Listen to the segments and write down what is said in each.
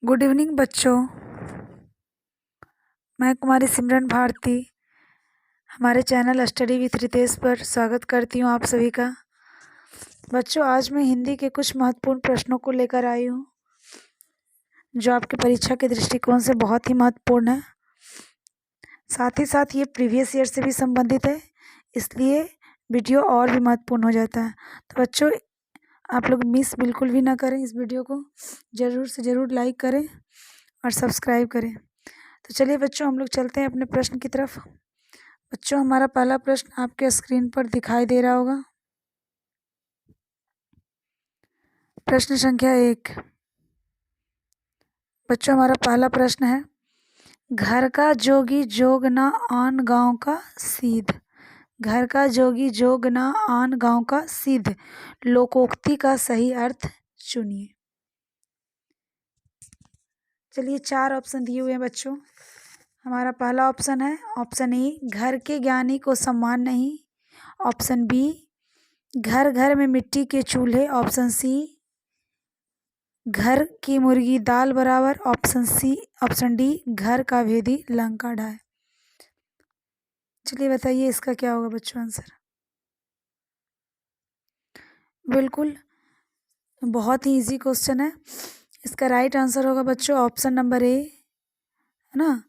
Good evening बच्चों। मैं कुमारी सिमरन भारती हमारे चैनल स्टडी विथ रितेश पर स्वागत करती हूँ आप सभी का। बच्चों, आज मैं हिंदी के कुछ महत्वपूर्ण प्रश्नों को लेकर आई हूँ जो आपकी परीक्षा के दृष्टिकोण से बहुत ही महत्वपूर्ण है। साथ ही साथ ये प्रीवियस ईयर से भी संबंधित है, इसलिए वीडियो और भी महत्वपूर्ण हो जाता है। तो बच्चों, आप लोग मिस बिल्कुल भी ना करें, इस वीडियो को ज़रूर से ज़रूर लाइक करें और सब्सक्राइब करें। तो चलिए बच्चों, हम लोग चलते हैं अपने प्रश्न की तरफ। बच्चों, हमारा पहला प्रश्न आपके स्क्रीन पर दिखाई दे रहा होगा। प्रश्न संख्या 1। बच्चों, हमारा पहला प्रश्न है, घर का जोगी जोग ना आन गाँव का सीध। घर का जोगी जोग ना आन गाँव का सीध, लोकोक्ति का सही अर्थ चुनिए। चलिए, 4 ऑप्शन दिए हुए हैं बच्चों। हमारा पहला ऑप्शन है ऑप्शन ए, घर के ज्ञानी को सम्मान नहीं। ऑप्शन बी, घर घर में मिट्टी के चूल्हे। ऑप्शन सी, घर की मुर्गी दाल बराबर। ऑप्शन डी, घर का भेदी लंका ढाए। चलिए बताइए, इसका क्या होगा बच्चों आंसर। बिल्कुल, बहुत ही इजी क्वेश्चन है। इसका राइट आंसर होगा बच्चों ऑप्शन नंबर ए, है ना,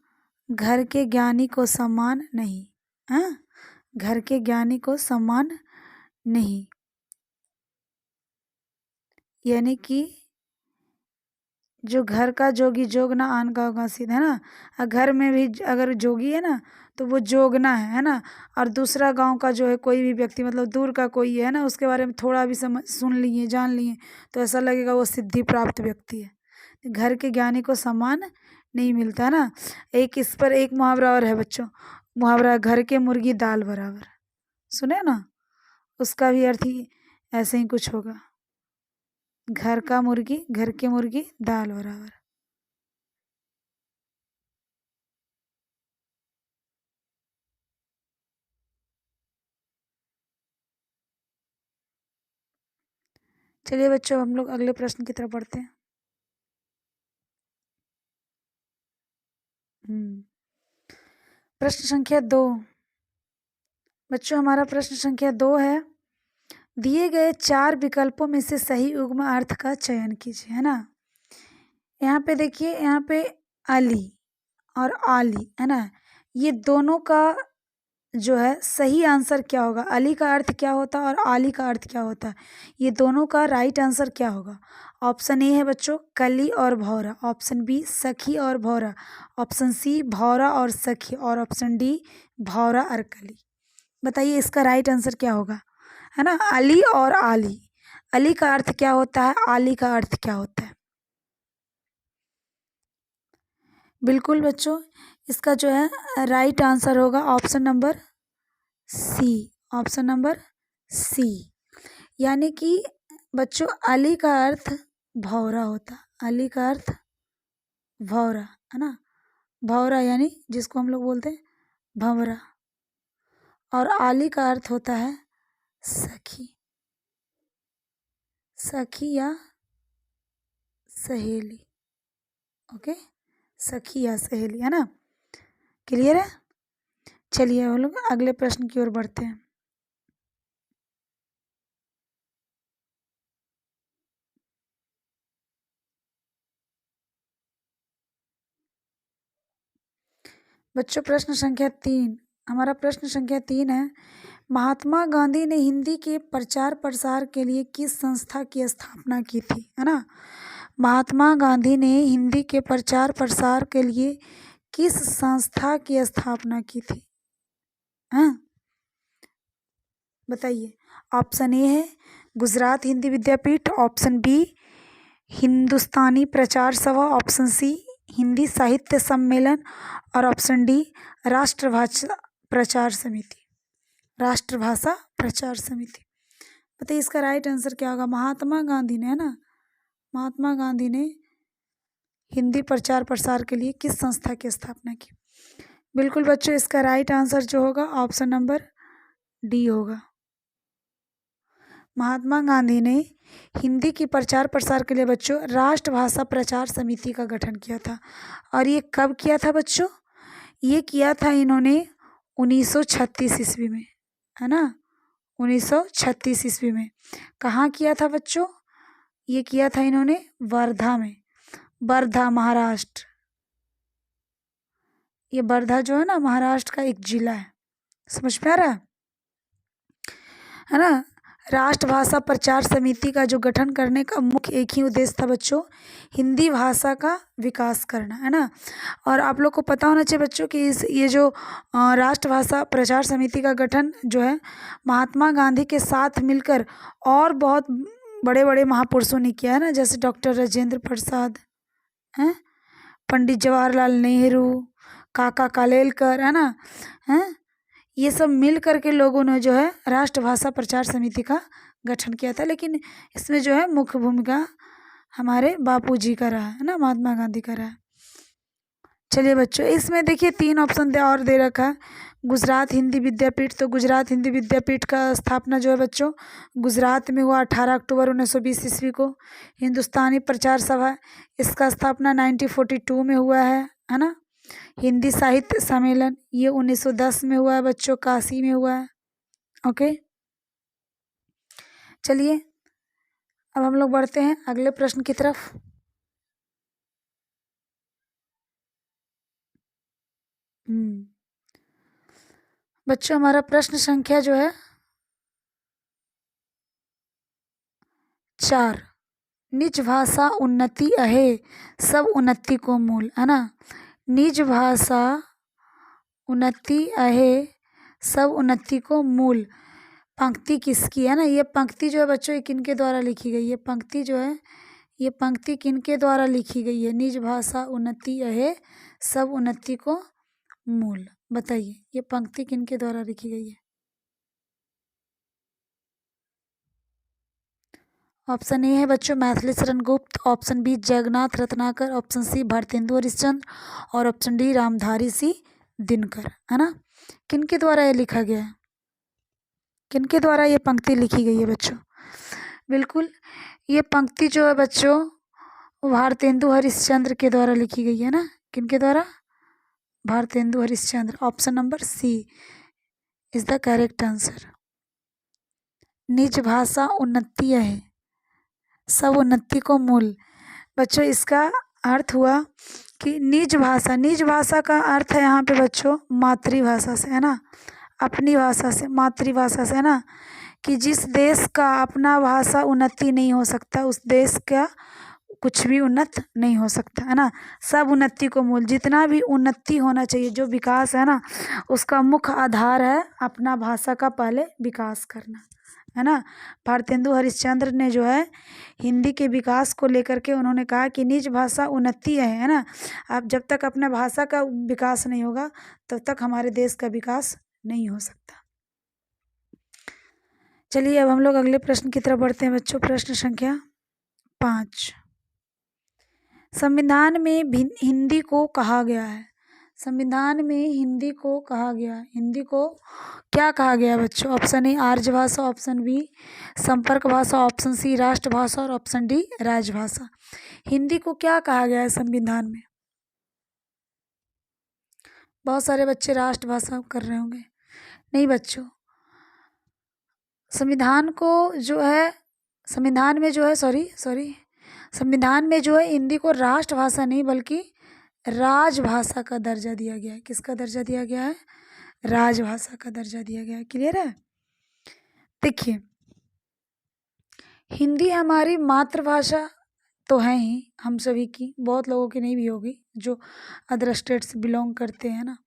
घर के ज्ञानी को सम्मान नहीं। हाँ, घर के ज्ञानी को सम्मान नहीं, यानी कि जो घर का जोगी जोगना आन गाँव का सीध, है ना। घर में भी अगर जोगी है ना तो वो जोगना है ना। और दूसरा गांव का जो है कोई भी व्यक्ति, मतलब दूर का कोई है ना, उसके बारे में थोड़ा भी समझ सुन लिए जान लिए तो ऐसा लगेगा वो सिद्धि प्राप्त व्यक्ति है। घर के ज्ञानी को सम्मान नहीं मिलता ना। एक इस पर एक मुहावरा और है बच्चों, मुहावरा घर के मुर्गी दाल बराबर। सुने ना, उसका भी अर्थ ही ऐसे ही कुछ होगा। घर का मुर्गी, घर की मुर्गी दाल बराबर। चलिए बच्चों, हम लोग अगले प्रश्न की तरफ बढ़ते हैं। प्रश्न संख्या 2। बच्चों, हमारा प्रश्न संख्या 2 है, दिए गए 4 विकल्पों में से सही उग्म अर्थ का चयन कीजिए, है ना। यहाँ पे देखिए, यहाँ पे अली और आली, है ना, ये दोनों का जो है सही आंसर क्या होगा। अली का अर्थ क्या होता है और आली का अर्थ क्या होता है, ये दोनों का राइट आंसर क्या होगा। ऑप्शन ए है बच्चों कली और भौरा। ऑप्शन बी सखी और भौरा। ऑप्शन सी भौरा और सखी। और ऑप्शन डी भौरा और कली। बताइए इसका राइट आंसर क्या होगा, है ना। अली और आली, अली का अर्थ क्या होता है, आली का अर्थ क्या होता है। बिल्कुल बच्चों, इसका जो है राइट आंसर होगा option number C. Option number C, यानी कि बच्चों अली का अर्थ भौरा होता। अली का अर्थ भौरा, है ना। भौरा यानी जिसको हम लोग बोलते हैं भंवरा। और आली का अर्थ होता है सखी। सखी या सहेली। ओके, सखी या सहेली, है ना। क्लियर है। चलिए हम लोग अगले प्रश्न की ओर बढ़ते हैं। बच्चों, प्रश्न संख्या 3। हमारा प्रश्न संख्या 3 है, महात्मा गांधी ने हिंदी के प्रचार प्रसार के लिए किस संस्था की स्थापना की थी, है ना। महात्मा गांधी ने हिंदी के प्रचार प्रसार के लिए किस संस्था की स्थापना की थी, हाँ बताइए। ऑप्शन ए है गुजरात हिंदी विद्यापीठ। ऑप्शन बी हिंदुस्तानी प्रचार सभा। ऑप्शन सी हिंदी साहित्य सम्मेलन। और ऑप्शन डी राष्ट्रभाषा प्रचार समिति। राष्ट्रभाषा प्रचार समिति। बताइए इसका राइट आंसर क्या होगा। महात्मा गांधी ने, है ना, महात्मा गांधी ने हिंदी प्रचार प्रसार के लिए किस संस्था की स्थापना की। बिल्कुल बच्चों, इसका राइट आंसर जो होगा ऑप्शन नंबर डी होगा। महात्मा गांधी ने हिंदी की प्रचार प्रसार के लिए बच्चों राष्ट्रभाषा प्रचार समिति का गठन किया था। और ये कब किया था बच्चों? ये किया था इन्होंने 1936 ईस्वी में, है ना, 1936 ईस्वी में। कहाँ किया था बच्चों? ये किया था इन्होंने वर्धा में, वर्धा महाराष्ट्र। ये वर्धा जो है ना महाराष्ट्र का एक जिला है, समझ में आ रहा है ना। राष्ट्रभाषा प्रचार समिति का जो गठन करने का मुख्य एक ही उद्देश्य था बच्चों, हिंदी भाषा का विकास करना, है ना। और आप लोग को पता होना चाहिए बच्चों कि ये जो राष्ट्रभाषा प्रचार समिति का गठन जो है महात्मा गांधी के साथ मिलकर और बहुत बड़े बड़े महापुरुषों ने किया है ना, जैसे डॉक्टर राजेंद्र प्रसाद हैं, पंडित जवाहरलाल नेहरू, काका कालेलकर, है ना, हैं, ये सब मिल कर के लोगों ने जो है राष्ट्रभाषा प्रचार समिति का गठन किया था। लेकिन इसमें जो है मुख्य भूमिका हमारे बापूजी का रहा है ना, महात्मा गांधी का रहा है। चलिए बच्चों, इसमें देखिए 3 ऑप्शन और दे रखा है। गुजरात हिंदी विद्यापीठ, तो गुजरात हिंदी विद्यापीठ का स्थापना जो है बच्चों गुजरात में हुआ 18 अक्टूबर 1920 ईस्वी को। हिंदुस्तानी प्रचार सभा, इसका स्थापना 1942 में हुआ है ना। हिंदी साहित्य सम्मेलन ये 1910 में हुआ है बच्चों, काशी में हुआ है। ओके, चलिए अब हम लोग बढ़ते हैं अगले प्रश्न की तरफ। बच्चों हमारा प्रश्न संख्या जो है 4, निज भाषा उन्नति अहे सब उन्नति को मूल, है ना। निज भाषा उन्नति अहे सब उन्नति को मूल, पंक्ति किसकी है ना। ये पंक्ति जो है बच्चों ये किनके द्वारा लिखी गई है? पंक्ति जो है ये पंक्ति किनके द्वारा लिखी गई है? निज भाषा उन्नति अहे सब उन्नति को मूल, बताइए ये पंक्ति किनके द्वारा लिखी गई है? ऑप्शन ए है बच्चों Maithili Sharan Gupt, option B Jagannath Ratnakar, option C Bharatendu Harishchandra और ऑप्शन डी रामधारी सी दिनकर, है ना। किनके द्वारा ये लिखा गया है? किनके द्वारा ये पंक्ति लिखी गई है बच्चों? बिल्कुल ये पंक्ति जो है बच्चों भारतेंदु हरिश्चंद्र के द्वारा लिखी गई है ना। किनके द्वारा? Bharatendu Harishchandra. Option number C is the correct answer. निज भाषा उन्नति है सब उन्नति को मूल। बच्चों इसका अर्थ हुआ कि निज भाषा, निज भाषा का अर्थ है यहाँ पे बच्चों मातृभाषा से, है ना, अपनी भाषा से, मातृभाषा से, है ना। कि जिस देश का अपना भाषा उन्नति नहीं हो सकता उस देश का कुछ भी उन्नत नहीं हो सकता, है ना। सब उन्नति को मूल, जितना भी उन्नति होना चाहिए, जो विकास है ना उसका मुख्य आधार है अपना भाषा का पहले विकास करना, है ना। भारतेंदु हरिश्चंद्र ने जो है हिंदी के विकास को लेकर के उन्होंने कहा कि निज भाषा उन्नति है ना। अब जब तक अपना भाषा का विकास नहीं होगा तब तक हमारे देश का विकास नहीं हो सकता। चलिए अब हम लोग अगले प्रश्न की तरफ बढ़ते हैं बच्चों। प्रश्न संख्या 5, संविधान में हिंदी को कहा गया है, संविधान में हिंदी को कहा गया है, हिंदी को क्या कहा गया है बच्चों? ऑप्शन ए आर्य भाषा, ऑप्शन बी संपर्क भाषा, ऑप्शन सी राष्ट्रभाषा और ऑप्शन डी राजभाषा। हिंदी को क्या कहा गया है संविधान में? बहुत सारे बच्चे राष्ट्रभाषा कर रहे होंगे। नहीं बच्चों, संविधान को जो है संविधान में जो है संविधान में जो है हिंदी को राष्ट्रभाषा नहीं बल्कि राजभाषा का दर्जा दिया गया है। किसका दर्जा दिया गया है? राजभाषा का दर्जा दिया गया है। क्लियर है? देखिए हिंदी हमारी मातृभाषा तो है ही हम सभी की, बहुत लोगों की नहीं भी होगी जो अदर स्टेट से बिलोंग करते हैं ना।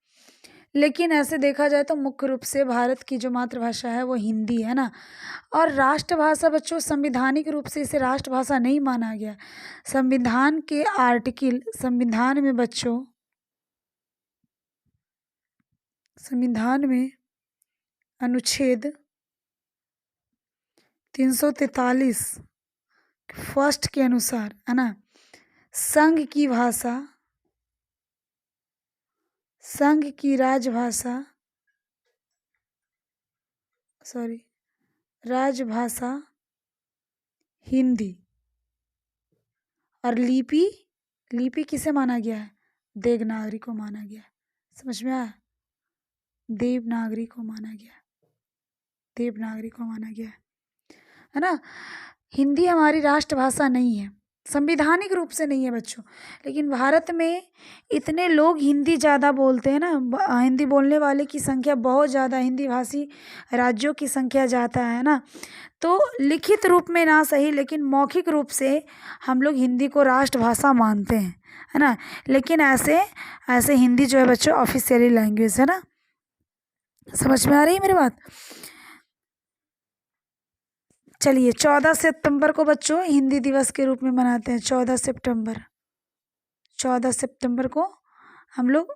लेकिन ऐसे देखा जाए तो मुख्य रूप से भारत की जो मातृभाषा है वो हिंदी है ना। और राष्ट्रभाषा बच्चों संवैधानिक रूप से इसे राष्ट्रभाषा नहीं माना गया। संविधान के आर्टिकल, संविधान में बच्चों संविधान में अनुच्छेद 343 फर्स्ट के अनुसार, है ना, संघ की भाषा, संघ की राजभाषा राजभाषा हिंदी। और लिपि, लिपि किसे माना गया है? देवनागरी को माना गया है। समझ में आया? देवनागरी को माना गया है, देवनागरी को माना गया है ना। हिंदी हमारी राष्ट्रभाषा नहीं है, संवैधानिक रूप से नहीं है बच्चों, लेकिन भारत में इतने लोग हिंदी ज़्यादा बोलते हैं ना, हिंदी बोलने वाले की संख्या बहुत ज़्यादा, हिंदी भाषी राज्यों की संख्या ज़्यादा है ना। तो लिखित रूप में ना सही, लेकिन मौखिक रूप से हम लोग हिंदी को राष्ट्रभाषा मानते हैं, है ना। लेकिन ऐसे ऐसे हिंदी जो है बच्चों ऑफिशियली लैंग्वेज है ना। समझ में आ रही है मेरी बात? चलिए 14 सितंबर को बच्चों हिंदी दिवस के रूप में मनाते हैं। 14 सितंबर, 14 सितंबर को हम लोग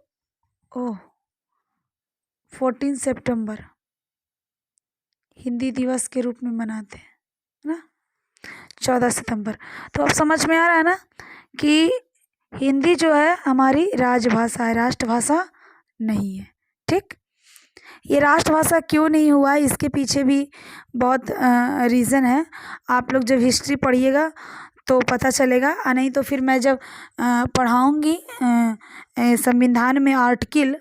14 सितंबर हिंदी दिवस के रूप में मनाते हैं ना, 14 सितंबर। तो अब समझ में आ रहा है ना कि हिंदी जो है हमारी राजभाषा है, राष्ट्रभाषा नहीं है। ठीक, ये राष्ट्रभाषा क्यों नहीं हुआ है, इसके पीछे भी बहुत रीज़न है। आप लोग जब हिस्ट्री पढ़िएगा तो पता चलेगा, नहीं तो फिर मैं जब पढ़ाऊँगी संविधान में आर्टिकल,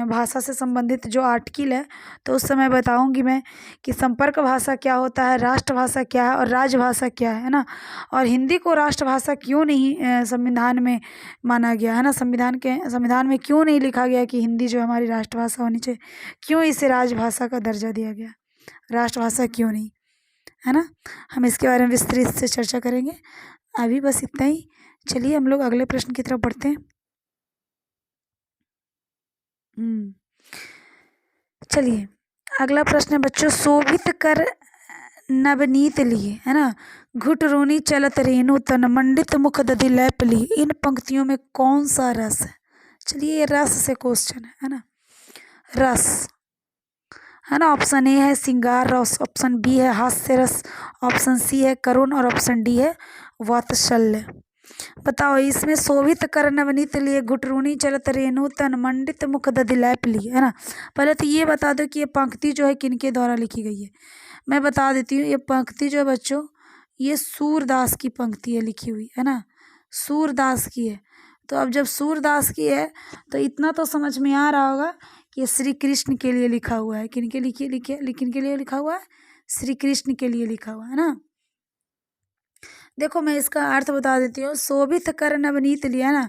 भाषा से संबंधित जो आर्टिकल है, तो उस समय बताऊंगी मैं कि संपर्क भाषा क्या होता है, राष्ट्रभाषा क्या है और राजभाषा क्या है ना। और हिंदी को राष्ट्रभाषा क्यों नहीं संविधान में माना गया है ना, संविधान में क्यों नहीं लिखा गया कि हिंदी जो हमारी राष्ट्रभाषा होनी चाहिए, क्यों इसे राजभाषा का दर्जा दिया गया, राष्ट्रभाषा क्यों नहीं, है ना। हम इसके बारे में विस्तृत से चर्चा करेंगे। अभी बस इतना ही। चलिए हम लोग अगले प्रश्न की तरफ बढ़ते हैं। चलिए अगला प्रश्न है बच्चों, शोभित कर नवनीत लिए, है ना, घुट रोनी चलत रेणु तन मंडित मुख दधि लैप ली, इन पंक्तियों में कौन सा रस है? चलिए ये रस से क्वेश्चन है ना, रस है ना। ऑप्शन ए है श्रृंगार रस, ऑप्शन बी है हास्य रस, ऑप्शन सी है करुण और ऑप्शन डी है वात्सल्य। बताओ इसमें शोभित कर नवनीत लिए घुटरूनी चलत रेणु तन मंडित मुख दधि लैप ली, है ना। पहले तो ये बता दो कि ये पंक्ति जो है किनके द्वारा लिखी गई है। मैं बता देती हूँ, ये पंक्ति जो है बच्चों ये सूरदास की पंक्ति है, लिखी हुई है ना, सूरदास की है। तो अब जब सूरदास की है तो इतना तो समझ में आ रहा होगा कि ये श्री कृष्ण के लिए लिखा हुआ है। किनके किनके लिए लिखा हुआ है? श्री कृष्ण के लिए लिखा हुआ है ना। देखो मैं इसका अर्थ बता देती हूँ। शोभित कर नवनीत लिया ना,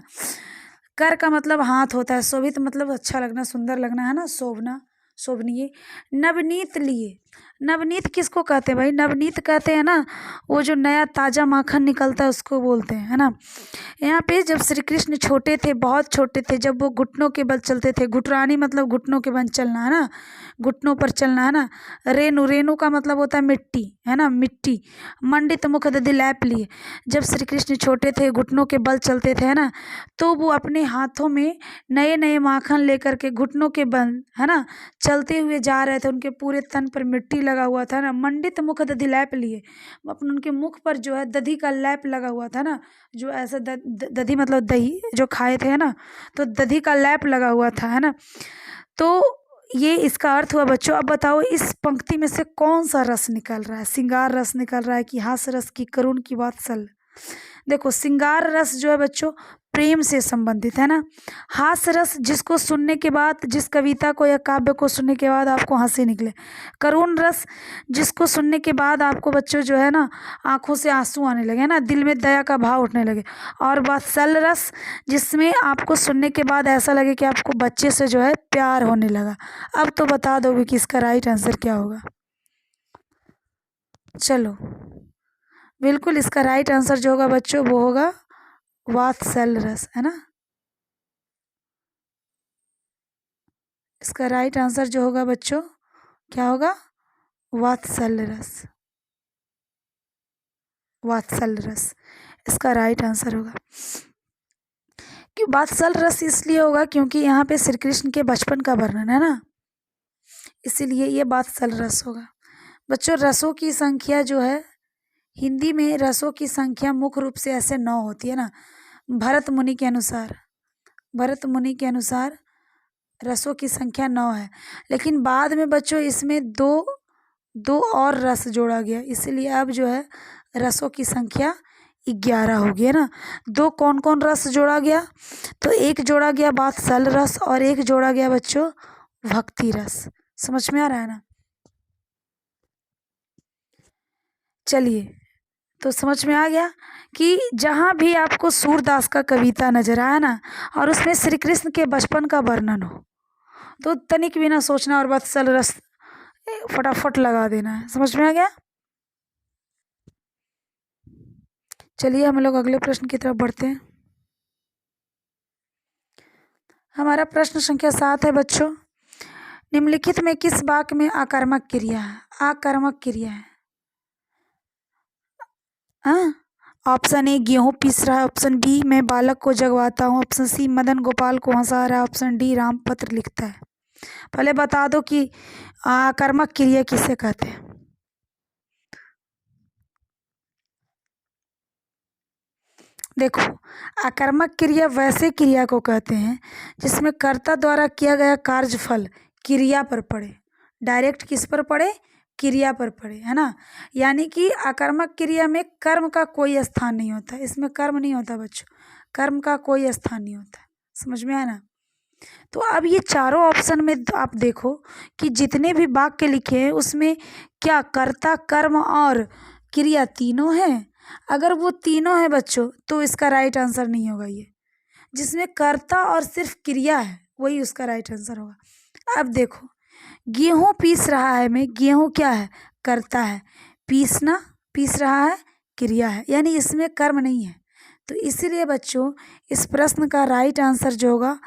कर का मतलब हाथ होता है, शोभित मतलब अच्छा लगना, सुंदर लगना, है ना, शोभना, शोभनीय। नवनीत लिए, नवनीत किसको कहते हैं भाई? नवनीत कहते हैं ना वो जो नया ताज़ा माखन निकलता है उसको बोलते हैं, है ना। यहाँ पे जब श्री कृष्ण छोटे थे, बहुत छोटे थे, जब वो घुटनों के बल चलते थे, घुटरानी मतलब घुटनों के बल चलना, है ना, घुटनों पर चलना, है ना। रेणु, रेणु का मतलब होता है मिट्टी, है ना, मिट्टी। मंडित मुख दधि लैप लिए, जब श्री कृष्ण छोटे थे, घुटनों के बल चलते थे, है ना, तो वो अपने हाथों में नए नए माखन लेकर के घुटनों के बल, है ना, चलते हुए जा रहे थे। उनके पूरे तन पर मिट्टी लगा हुआ था ना। मंडित मुख दधि लैप लिए, अपन उनके मुख पर जो है दधि का लैप लगा हुआ था ना, जो ऐसा दधि मतलब दही जो खाए थे, है ना, तो दधि का लैप लगा हुआ था, है ना। तो ये इसका अर्थ हुआ बच्चों। अब बताओ इस पंक्ति में से कौन सा रस निकल रहा है? श्रृंगार रस निकल रहा है कि हास्य रस की करुण की वात्सल्य? देखो श्रृंगार रस जो है बच्चों प्रेम से संबंधित है ना। हास्य रस जिसको सुनने के बाद, जिस कविता को या काव्य को सुनने के बाद आपको हंसी निकले। करुण रस जिसको सुनने के बाद आपको बच्चों जो है ना आंखों से आंसू आने लगे, ना, दिल में दया का भाव उठने लगे। और वात्सल्य रस जिसमें आपको सुनने के बाद ऐसा लगे कि आपको बच्चे से जो है प्यार होने लगा। अब तो बता दोगे कि इसका राइट आंसर क्या होगा? चलो बिल्कुल इसका राइट आंसर जो होगा बच्चों वो होगा वात्सल्य रस, है ना। इसका राइट आंसर जो होगा बच्चों क्या होगा? वात्सल्य रस, वात्सल्य रस इसका राइट आंसर होगा। कि वात्सल्य रस इसलिए होगा क्योंकि यहाँ पे श्री कृष्ण के बचपन का वर्णन है ना, इसीलिए ये वात्सल्य रस होगा। बच्चों रसों की संख्या जो है हिंदी में, रसों की संख्या मुख्य रूप से ऐसे 9 होती है ना, भरत मुनि के अनुसार। भरत मुनि के अनुसार रसों की संख्या 9 है, लेकिन बाद में बच्चों इसमें दो और रस जोड़ा गया, इसलिए अब जो है रसों की संख्या 11 होगी, है ना। दो कौन कौन रस जोड़ा गया, तो एक जोड़ा गया वात्सल रस और एक जोड़ा गया बच्चों भक्ति रस। समझ में आ रहा है ना। चलिए, तो समझ में आ गया कि जहाँ भी आपको सूरदास का कविता नजर आया ना और उसमें श्री कृष्ण के बचपन का वर्णन हो, तो तनिक भी ना सोचना और वत्सल रस फटाफट लगा देना है। समझ में आ गया। चलिए हम लोग अगले प्रश्न की तरफ बढ़ते हैं। हमारा प्रश्न संख्या 7 है बच्चों, निम्नलिखित में किस वाक्य में आकर्मक क्रिया है? आकर्मक क्रिया है, हाँ। ऑप्शन ए गेहूं पीस रहा है, ऑप्शन बी मैं बालक को जगवाता हूँ, ऑप्शन सी मदन गोपाल को हंसा रहा है, ऑप्शन डी राम पत्र लिखता है। पहले बता दो कि आकर्मक क्रिया किसे कहते हैं। देखो, आकर्मक क्रिया वैसे क्रिया को कहते हैं जिसमें कर्ता द्वारा किया गया कार्यफल क्रिया पर पड़े, डायरेक्ट किस पर पड़े, क्रिया पर पड़े, है ना। यानी कि आकर्मक क्रिया में कर्म का कोई स्थान नहीं होता, इसमें कर्म नहीं होता बच्चों, कर्म का कोई स्थान नहीं होता। समझ में आया ना। तो अब ये चारों ऑप्शन में आप देखो कि जितने भी वाक्य लिखे हैं उसमें क्या कर्ता कर्म और क्रिया तीनों हैं। अगर वो तीनों है बच्चों तो इसका राइट आंसर नहीं होगा ये। जिसमें कर्ता और सिर्फ क्रिया है वही उसका राइट आंसर होगा। अब देखो, गेहूं पीस रहा है में गेहूं क्या है, कर्ता है, पीसना पीस रहा है क्रिया है, यानी इसमें कर्म नहीं है। तो इसीलिए बच्चों इस प्रश्न का राइट आंसर जो होगा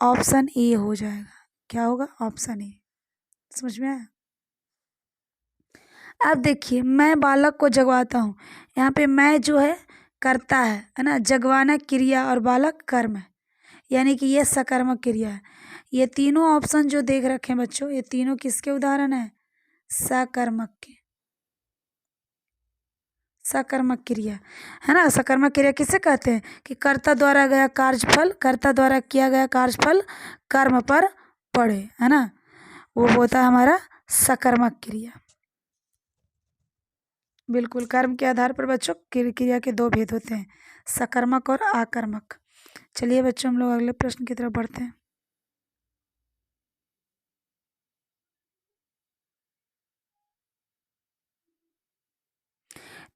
ऑप्शन ए हो जाएगा। क्या होगा, ऑप्शन ए। समझ में आया। अब देखिए, मैं बालक को जगवाता हूँ, यहाँ पे मैं जो है करता है ना, जगवाना क्रिया और बालक कर्म है, यानी कि ये सकर्मक क्रिया है। ये तीनों ऑप्शन जो देख रखे हैं बच्चों, ये तीनों किसके उदाहरण है, सकर्मक के। सकर्मक क्रिया है ना। सकर्मक क्रिया किसे कहते हैं कि कर्ता द्वारा गया कार्यफल, कर्ता द्वारा किया गया कार्यफल कर्म पर पड़े, है ना, वो होता है हमारा सकर्मक क्रिया। बिल्कुल, कर्म के आधार पर बच्चों क्रिया के दो भेद होते हैं, सकर्मक और आकर्मक। चलिए बच्चों हम लोग अगले प्रश्न की तरफ बढ़ते हैं।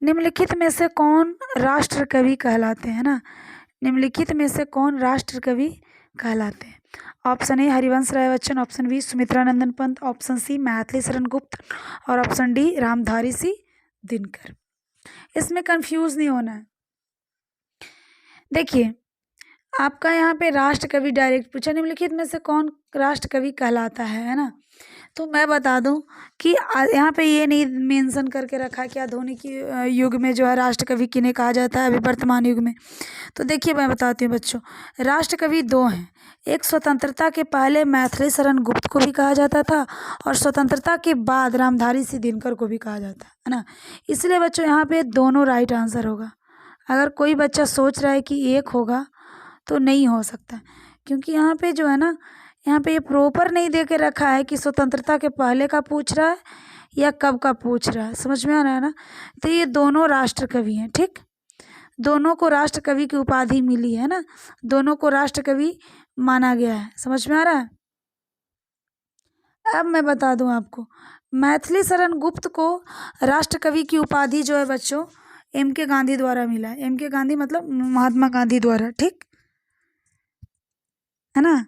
निम्नलिखित में से कौन राष्ट्र कवि कहलाते हैं ना, निम्नलिखित में से कौन राष्ट्र कवि कहलाते हैं। Option A Harivansh Rai Bachchan, option B Sumitra Nandan Pant, option C Maithili Sharan Gupt और ऑप्शन डी रामधारी सिंह दिनकर। इसमें कंफ्यूज नहीं होना है। देखिए, आपका यहाँ पे राष्ट्र कवि डायरेक्ट पूछा, निम्नलिखित में से कौन राष्ट्र कवि कहलाता है ना। तो मैं बता दूं कि यहाँ पे ये नहीं मेंशन करके रखा कि आधुनिक युग में जो है राष्ट्र कवि किन्हें कहा जाता है अभी वर्तमान युग में। तो देखिए मैं बताती हूँ बच्चों, राष्ट्र कवि दो हैं। एक स्वतंत्रता के पहले मैथिली शरण गुप्त को भी कहा जाता था और स्वतंत्रता के बाद रामधारी सिंह दिनकर को भी कहा जाता है ना। इसलिए बच्चों यहाँ पे दोनों राइट आंसर होगा। अगर कोई बच्चा सोच रहा है कि एक होगा तो नहीं हो सकता, क्योंकि यहाँ पे जो है ना, यहाँ पे ये प्रॉपर नहीं दे के रखा है कि स्वतंत्रता के पहले का पूछ रहा है या कब का पूछ रहा है। समझ में आ रहा है ना। तो ये दोनों राष्ट्र कवि हैं, ठीक, दोनों को राष्ट्र कवि की उपाधि मिली है ना, दोनों को राष्ट्र कवि माना गया है। समझ में आ रहा है। अब मैं बता दूं आपको, मैथिली शरण गुप्त को राष्ट्र कवि की उपाधि जो है बच्चों M.K. गांधी द्वारा मिला है। M.K. गांधी मतलब महात्मा गांधी द्वारा, ठीक है ना।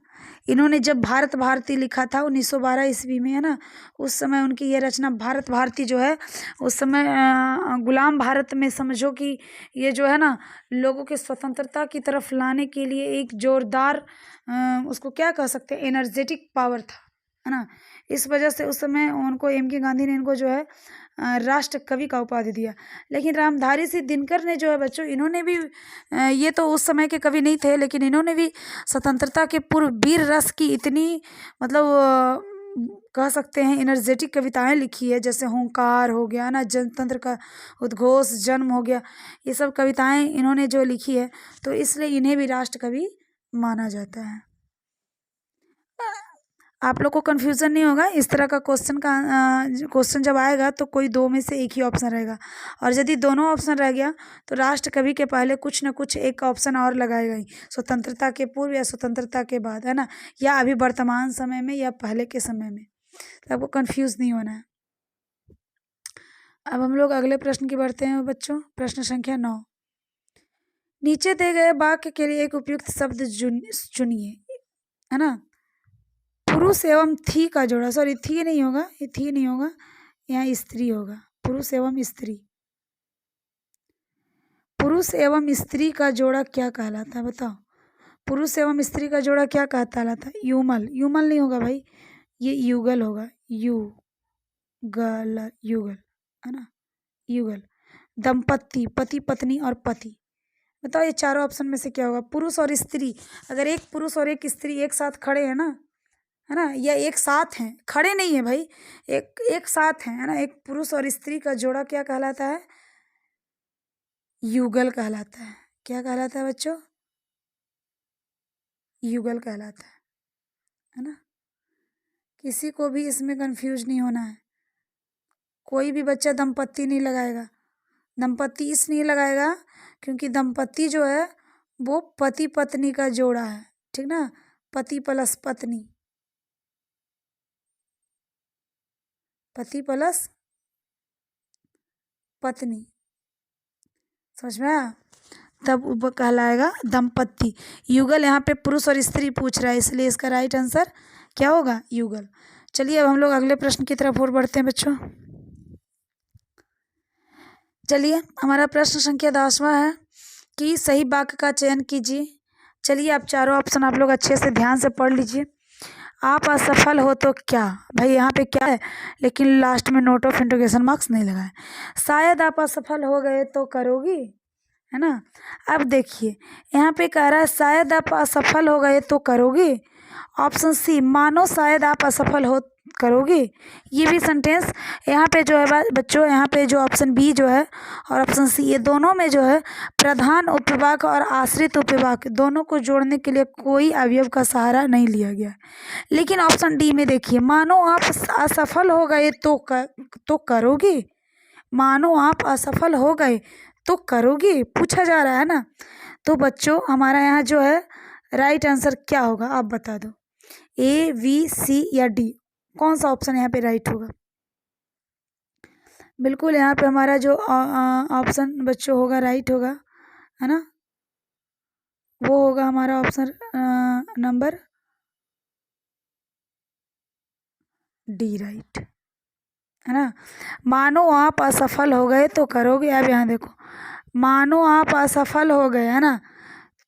इन्होंने जब भारत भारती लिखा था 1912 ईस्वी में, है ना, उस समय उनकी ये रचना भारत भारती जो है उस समय गुलाम भारत में समझो कि ये जो है ना लोगों के स्वतंत्रता की तरफ लाने के लिए एक जोरदार उसको क्या कह सकते हैं, एनर्जेटिक पावर था, है ना। इस वजह से उस समय उनको M.K. गांधी ने इनको जो है राष्ट्र कवि का उपाधि दिया। लेकिन रामधारी सिंह दिनकर ने जो है बच्चों, इन्होंने भी ये तो उस समय के कवि नहीं थे, लेकिन इन्होंने भी स्वतंत्रता के पूर्व वीर रस की इतनी मतलब कह सकते हैं एनर्जेटिक कविताएं लिखी है, जैसे हुंकार हो गया ना, जनतंत्र का उद्घोष, जन्म हो गया, ये सब कविताएं इन्होंने जो लिखी है, तो इसलिए इन्हें भी राष्ट्र कवि माना जाता है। आप लोग को कन्फ्यूज़न नहीं होगा। इस तरह का क्वेश्चन जब आएगा तो कोई दो में से एक ही ऑप्शन रहेगा, और यदि दोनों ऑप्शन रह गया तो राष्ट्र कवि के पहले कुछ न कुछ एक ऑप्शन और लगाएगा ही, स्वतंत्रता के पूर्व या स्वतंत्रता के बाद, है ना, या अभी वर्तमान समय में या पहले के समय में। तो आपको कन्फ्यूज़ नहीं होना है। अब हम लोग अगले प्रश्न की बढ़ते हैं बच्चों। प्रश्न संख्या 9, नीचे दिए गए वाक्य के लिए एक उपयुक्त शब्द चुनिए, है ना। पुरुष एवं थी का जोड़ा, सॉरी थी नहीं होगा, ये थी नहीं होगा, यहाँ स्त्री होगा। पुरुष एवं स्त्री, पुरुष एवं स्त्री का जोड़ा क्या कहलाता है बताओ। पुरुष एवं स्त्री का जोड़ा क्या कहलाता है? युगल। युगल नहीं होगा भाई, ये युगल होगा। युगल, युगल, है ना, युगल। दंपत्ति, पति पत्नी और पति। बताओ ये चारों ऑप्शन में से क्या होगा? पुरुष और स्त्री, अगर एक पुरुष और एक स्त्री एक साथ खड़े हैं ना, है ना, या एक साथ हैं, खड़े नहीं है भाई, एक साथ हैं, है ना, एक पुरुष और स्त्री का जोड़ा क्या कहलाता है? युगल कहलाता है। क्या कहलाता है बच्चों? युगल कहलाता है ना। किसी को भी इसमें कंफ्यूज नहीं होना है। कोई भी बच्चा दंपत्ति नहीं लगाएगा। दंपत्ति इसलिए लगाएगा क्योंकि दंपत्ति जो है वो पति पत्नी का जोड़ा है, ठीक ना, पति प्लस पत्नी, पति प्लस पत्नी, समझ में आया? तब वो कहलाएगा दंपत्ति। युगल यहाँ पे पुरुष और स्त्री पूछ रहा है, इसलिए इसका राइट आंसर क्या होगा? युगल। चलिए अब हम लोग अगले प्रश्न की तरफ और बढ़ते हैं बच्चों। चलिए हमारा प्रश्न संख्या 10वां है कि सही वाक्य का चयन कीजिए। चलिए आप चारों ऑप्शन आप लोग अच्छे से ध्यान से पढ़ लीजिए। आप असफल हो तो क्या, भाई यहाँ पे क्या है, लेकिन लास्ट में नोट ऑफ इंटरोगेशन मार्क्स नहीं लगाए। शायद आप असफल हो गए तो करोगी, है ना। अब देखिए यहाँ पे कह रहा है शायद आप असफल हो गए तो करोगी। ऑप्शन सी, मानो शायद आप असफल हो करोगी। ये भी सेंटेंस यहाँ पे जो है बच्चों, यहाँ पे जो ऑप्शन बी जो है और ऑप्शन सी, ये दोनों में जो है प्रधान उपवाक्य और आश्रित उपवाक्य दोनों को जोड़ने के लिए कोई अवयव का सहारा नहीं लिया गया। लेकिन ऑप्शन डी में देखिए, मानो आप असफल हो गए तो करोगी। मानो आप असफल हो गए तो करोगी, पूछा जा रहा है ना। तो बच्चों हमारा यहाँ जो है राइट आंसर क्या होगा आप बता दो। ए, बी, सी या डी, कौन सा ऑप्शन यहाँ पे राइट होगा? बिल्कुल यहाँ पे हमारा जो ऑप्शन बच्चों होगा राइट होगा, है ना, वो होगा हमारा ऑप्शन नंबर डी, राइट, है ना। मानो आप असफल हो गए तो करोगे। अब यहाँ देखो, मानो आप असफल हो गए, है ना,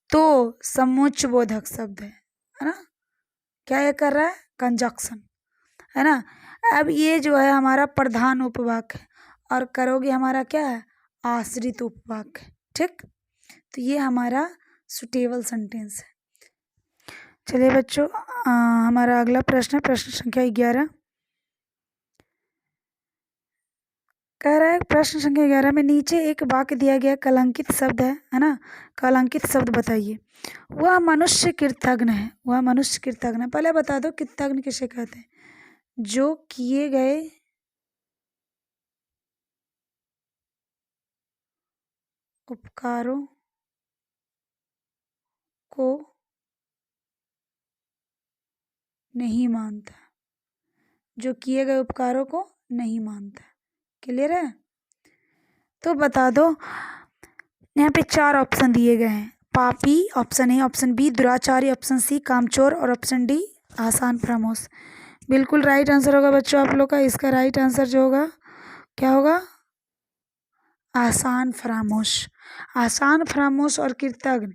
तो समुच्चय बोधक शब्द है ना, क्या ये कर रहा है? कंजक्शन, है ना। अब ये जो है हमारा प्रधान उपवाक्य है और करोगे हमारा क्या है? आश्रित उपवाक्य, ठीक। तो ये हमारा सुटेबल सेंटेंस है। चलिए बच्चों हमारा अगला प्रश्न है प्रश्न संख्या 11। कह रहा है प्रश्न संख्या 11 में नीचे एक वाक्य दिया गया, कलंकित शब्द है ना, कलंकित शब्द बताइए। वह मनुष्य कृतज्ञ है, वह मनुष्य कृतज्ञ है। पहले बता दो कृतज्ञ किसे कहते हैं? जो किए गए उपकारों को नहीं मानता, जो किए गए उपकारों को नहीं मानता। क्लियर है? तो बता दो, यहाँ पे 4 ऑप्शन दिए गए हैं। पापी ऑप्शन ए, ऑप्शन बी दुराचारी, ऑप्शन सी कामचोर और ऑप्शन डी आसान फरामोश। बिल्कुल राइट आंसर होगा बच्चों आप लोग का। इसका राइट आंसर जो होगा क्या होगा? आसान फरामोश। आसान फरामोश और कृतज्ञ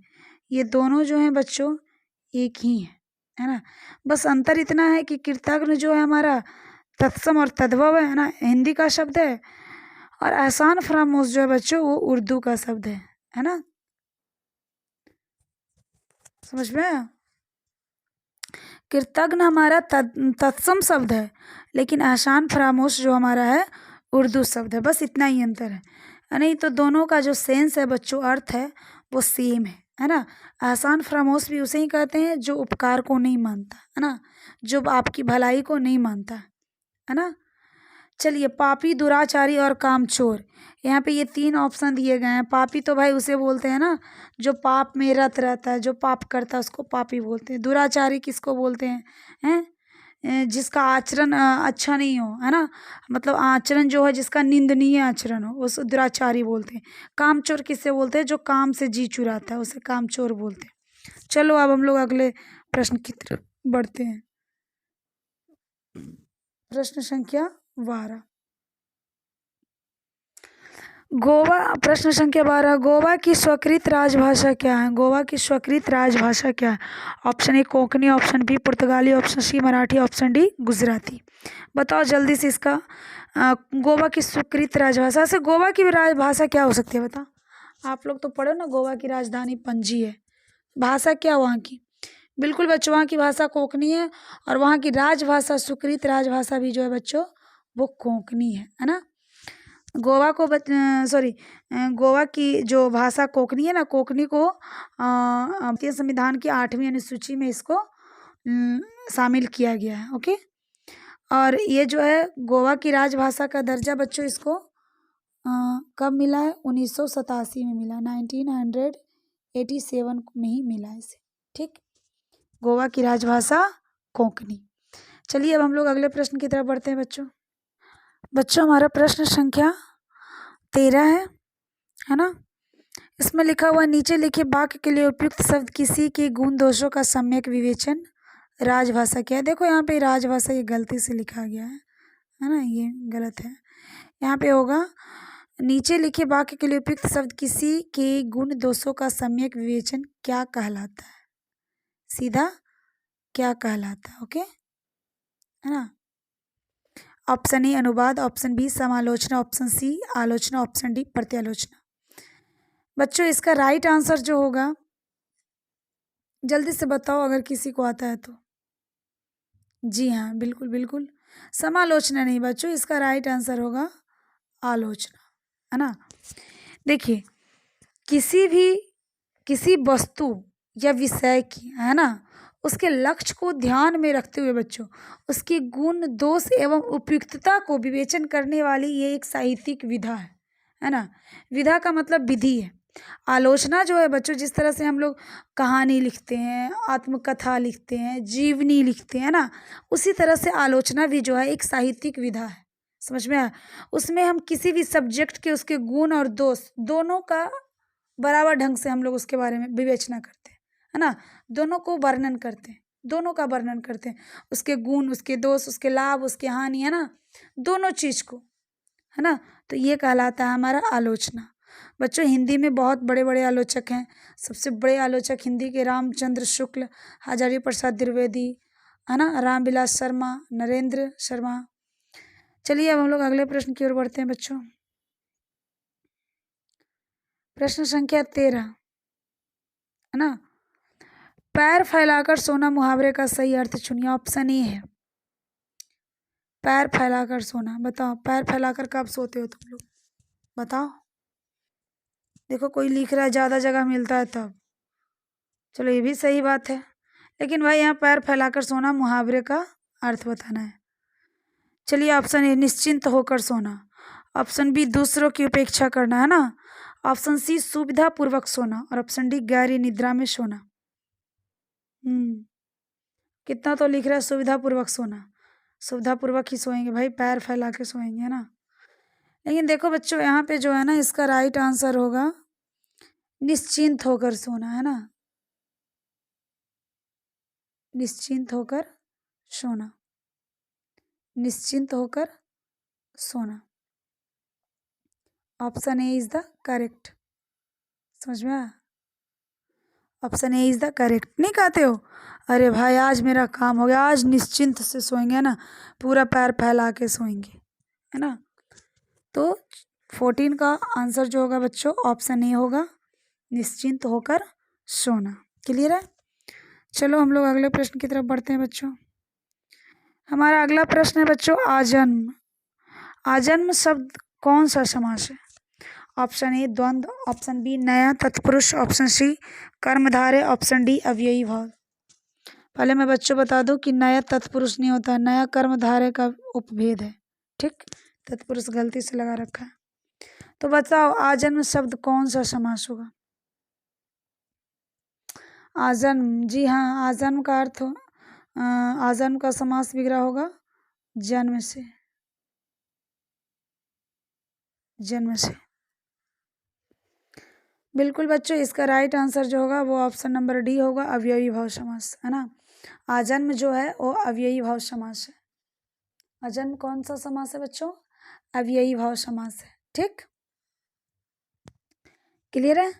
ये दोनों जो हैं बच्चों एक ही है ना। बस अंतर इतना है कि कृतज्ञ जो है हमारा तत्सम और तद्भव है ना, हिंदी का शब्द है, और आसान फरामोश जो है बच्चों वो उर्दू का शब्द है ना। समझ में आया? कृतज्ञ हमारा तत्सम शब्द है, लेकिन आसान फरामोश जो हमारा है उर्दू शब्द है। बस इतना ही अंतर है नहीं तो दोनों का जो सेंस है बच्चों, अर्थ है वो सेम है है ना। एहसान फरामोश भी उसे ही कहते हैं जो उपकार को नहीं मानता, है ना, जो आपकी भलाई को नहीं मानता, है ना। चलिए, पापी, दुराचारी और कामचोर, यहाँ पे ये 3 ऑप्शन दिए गए हैं। पापी तो भाई उसे बोलते हैं ना जो पाप में रत रहता है, जो पाप करता है उसको पापी बोलते हैं। दुराचारी किसको बोलते हैं? जिसका आचरण अच्छा नहीं हो, है ना, मतलब आचरण जो है जिसका निंदनीय आचरण हो, उस दुराचारी बोलते हैं। कामचोर किससे बोलते हैं? जो काम से जी चुराता है उसे कामचोर बोलते हैं। चलो अब हम लोग अगले प्रश्न की तरफ बढ़ते हैं। प्रश्न संख्या 12, गोवा। प्रश्न संख्या 12, गोवा की स्वीकृत राजभाषा क्या है? गोवा की स्वीकृत राजभाषा क्या है? Option A Konkani, option B पुर्तगाली, option C Marathi, option D Gujarati. बताओ जल्दी से इसका गोवा की स्वीकृत राजभाषा से गोवा की राजभाषा क्या हो सकती है? बताओ, आप लोग तो पढ़ो ना, गोवा की राजधानी पणजी है। भाषा क्या वहाँ की? बिल्कुल बच्चों, वहाँ की भाषा कोंकणी है और वहाँ की राजभाषा, स्वीकृत राजभाषा भी जो है बच्चों वो कोंकणी है ना। गोवा को गोवा की जो भाषा कोंकणी है ना, कोंकणी को भारतीय संविधान की 8वीं अनुसूची में इसको शामिल किया गया है। ओके, और ये जो है गोवा की राजभाषा का दर्जा बच्चों इसको कब मिला है? 1987 में मिला, 1987 में ही मिला इसे। ठीक, गोवा की राजभाषा कोंकणी। चलिए अब हम लोग अगले प्रश्न की तरफ बढ़ते हैं बच्चों हमारा प्रश्न संख्या 13 है ना। इसमें लिखा हुआ नीचे लिखे वाक्य के लिए उपयुक्त शब्द किसी के गुण दोषों का सम्यक विवेचन। राजभाषा क्या है? देखो यहाँ पे राजभाषा ये गलती से लिखा गया है ना, ये गलत है। यहाँ पे होगा नीचे लिखे वाक्य के लिए उपयुक्त शब्द किसी के गुण दोषों का सम्यक विवेचन क्या कहलाता है? सीधा क्या कहलाता है? ओके, है ना। ऑप्शन ए अनुवाद, ऑप्शन बी समालोचना, ऑप्शन सी आलोचना, ऑप्शन डी प्रत्यालोचना। बच्चों इसका राइट आंसर जो होगा, जल्दी से बताओ अगर किसी को आता है तो। जी हाँ, बिल्कुल बिल्कुल, समालोचना नहीं बच्चों, इसका राइट आंसर होगा आलोचना, है ना। देखिए, किसी वस्तु या विषय की, है ना, उसके लक्ष्य को ध्यान में रखते हुए बच्चों उसके गुण दोष एवं उपयुक्तता को विवेचन करने वाली ये एक साहित्यिक विधा है ना। विधा का मतलब विधि है। आलोचना जो है बच्चों, जिस तरह से हम लोग कहानी लिखते हैं, आत्मकथा लिखते हैं, जीवनी लिखते हैं ना, उसी तरह से आलोचना भी जो है एक साहित्यिक विधा है। समझ में आया? उसमें हम किसी भी सब्जेक्ट के उसके गुण और दोष दोनों का बराबर ढंग से हम लोग उसके बारे में विवेचना करते हैं, है ना। दोनों को वर्णन करते हैं, दोनों का वर्णन करते हैं, उसके गुण, उसके दोष, उसके लाभ, उसके हानि, है ना, दोनों चीज़ को, है ना। तो ये कहलाता है हमारा आलोचना। बच्चों हिंदी में बहुत बड़े बड़े आलोचक हैं। सबसे बड़े आलोचक हिंदी के रामचंद्र शुक्ल, हजारी प्रसाद द्विवेदी, है ना, रामविलास शर्मा, नरेंद्र शर्मा। चलिए अब हम लोग अगले प्रश्न की ओर बढ़ते हैं बच्चों। प्रश्न संख्या 13, है ना। पैर फैलाकर सोना मुहावरे का सही अर्थ चुनिए। ऑप्शन ए है पैर फैलाकर सोना। बताओ, पैर फैलाकर कब सोते हो तुम लोग? बताओ। देखो कोई लिख रहा है ज़्यादा जगह मिलता है तब। चलो ये भी सही बात है, लेकिन भाई यहाँ पैर फैलाकर सोना मुहावरे का अर्थ बताना है। चलिए ऑप्शन ए निश्चिंत होकर सोना, ऑप्शन बी दूसरों की उपेक्षा करना, है ना, ऑप्शन सी सुविधा पूर्वक सोना, और ऑप्शन डी गहरी निद्रा में सोना। कितना तो लिख रहा है सुविधा पूर्वक सोना। सुविधा पूर्वक ही सोएंगे भाई, पैर फैला के सोएंगे, है ना। लेकिन देखो बच्चों यहाँ पे जो है ना, इसका राइट आंसर होगा निश्चिंत होकर सोना, है ना, निश्चिंत होकर सोना, निश्चिंत होकर सोना। Option A is the correct. समझ में आया? Option A is the correct. नहीं कहते हो अरे भाई आज मेरा काम हो गया, आज निश्चिंत से सोएंगे, ना, पूरा पैर फैला के सोएंगे, है ना। तो 14 का आंसर जो होगा बच्चों ऑप्शन ए होगा, निश्चिंत होकर सोना। क्लियर है? चलो हम लोग अगले प्रश्न की तरफ बढ़ते हैं बच्चों। हमारा अगला प्रश्न है बच्चों आजन्म। आजन्म शब्द कौन सा समास है? ऑप्शन ए द्वंद्व, ऑप्शन बी नया तत्पुरुष, ऑप्शन सी कर्मधारय, ऑप्शन डी अव्ययी भाव। पहले मैं बच्चों बता दूं कि नया तत्पुरुष नहीं होता, नया कर्मधारय का उपभेद है। ठीक, तत्पुरुष गलती से लगा रखा है। तो बताओ आजन्म शब्द कौन सा समास होगा? आजन्म, जी हाँ, आजन्म का अर्थ आजन्म का समास विग्रह होगा जन्म से, जन्म से। बिल्कुल बच्चों, इसका राइट आंसर जो होगा वो ऑप्शन नंबर डी होगा, अव्ययी भाव समास, है ना। आजन्म जो है वो अव्ययी भाव समास है। आजन्म कौन सा समास है बच्चों? अव्ययी भाव समास है। ठीक, क्लियर है?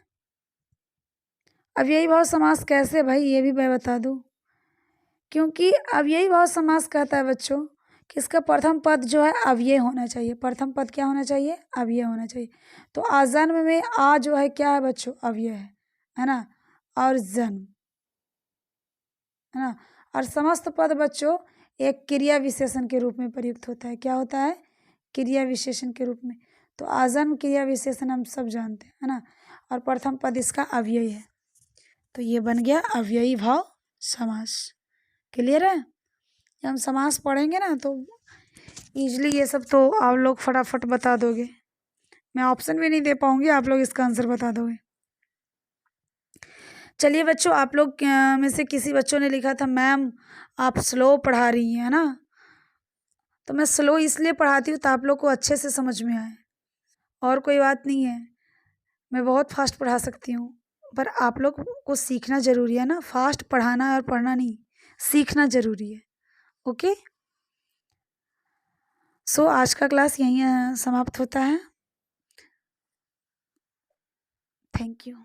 अव्ययी भाव समास कैसे भाई, ये भी मैं बता दूं। क्योंकि अव्ययी भाव समास कहता है बच्चों कि इसका प्रथम पद जो है अव्यय होना चाहिए। प्रथम पद क्या होना चाहिए? अव्यय होना चाहिए। तो आजन्म में आ जो है क्या है बच्चों? अव्यय है ना। और जन्म, है ना। और समस्त पद बच्चों एक क्रिया विशेषण के रूप में प्रयुक्त होता है। क्या होता है? क्रिया विशेषण के रूप में। तो आजन्म क्रिया विशेषण हम सब जानते हैं, है ना। और प्रथम पद इसका अव्यय है, तो ये बन गया अव्ययी भाव समास। क्लियर है? जब हम समास पढ़ेंगे ना तो इजली ये सब तो आप लोग फटाफट बता दोगे। मैं ऑप्शन भी नहीं दे पाऊंगी, आप लोग इसका आंसर बता दोगे। चलिए बच्चों, आप लोग में से किसी बच्चों ने लिखा था मैम आप स्लो पढ़ा रही हैं, है ना। तो मैं स्लो इसलिए पढ़ाती हूँ तो आप लोग को अच्छे से समझ में आए, और कोई बात नहीं है। मैं बहुत फास्ट पढ़ा सकती हूँ, पर आप लोग को सीखना ज़रूरी है ना। फास्ट पढ़ाना और पढ़ना नहीं, सीखना ज़रूरी है। ओके, सो आज का क्लास यहीं समाप्त होता है। Thank you.